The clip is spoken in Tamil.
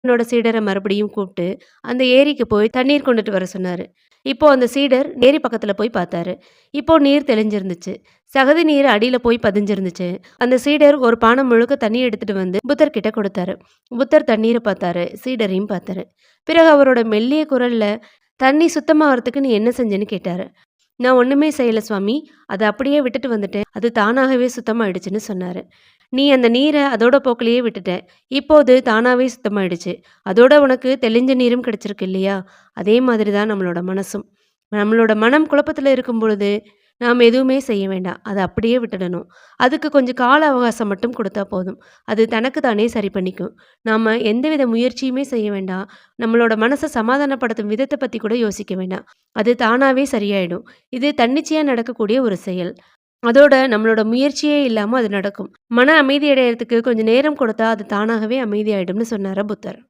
தன்னோட சீடர மறுபடியும் கூப்ட்டு, அந்த ஏரிக்கு போய் தண்ணீர் கொண்டுட்டு வர சொன்னாரு. இப்போ அந்த சீடர் ஏரி பக்கத்துல போய் பார்த்தாரு. இப்போ நீர் தெளிஞ்சிருந்துச்சு. சகதி நீர் அடியில போய் பதிஞ்சிருந்துச்சு. அந்த சீடர் ஒரு பானம் முழுக்க தண்ணீர் எடுத்துட்டு வந்து புத்தர் கிட்ட கொடுத்தாரு. புத்தர் தண்ணீர பார்த்தாரு. சீடரையும் பார்த்தாரு. பிறகு அவரோட மெல்லிய குரல்ல, "தண்ணி சுத்தமாவறதுக்கு நீ என்ன செஞ்சேன்னு?" கேட்டாரு. "நான் ஒண்ணுமே செய்யல சுவாமி. அத அப்படியே விட்டுட்டு வந்துட்டேன். அது தானாகவே சுத்தமாயிடுச்சுன்னு" சொன்னாரு. "நீ அந்த நீர அதோட போக்குலயே விட்டுட்ட. இப்போது தானாவே சுத்தமாயிடுச்சு. அதோட உனக்கு தெளிஞ்ச நீரும் கிடைச்சிருக்கு இல்லையா? அதே மாதிரி தான் நம்மளோட மனசும். நம்மளோட மனம் குழப்பத்துல இருக்கும் பொழுது, நாம எதுவுமே செய்ய வேண்டாம். அத அப்படியே விட்டுடணும். அதுக்கு கொஞ்சம் கால அவகாசம் மட்டும் குடுத்தா போதும். அது தனக்கு தானே சரி பண்ணிக்கும். நாம எந்தவித முயற்சியுமே செய்ய வேண்டாம். நம்மளோட மனச சமாதானப்படுத்தும் விதத்த பத்தி கூட யோசிக்க வேண்டாம். அது தானாவே சரியாயிடும். இது தன்னிச்சையா நடக்கக்கூடிய ஒரு செயல். அதோட நம்மளோட முயற்சியே இல்லாம அது நடக்கும். மன அமைதி அடையறதுக்கு கொஞ்சம் நேரம் கொடுத்தா அது தானாகவே அமைதியாயிடும்னு சொன்னாரு புத்தர்.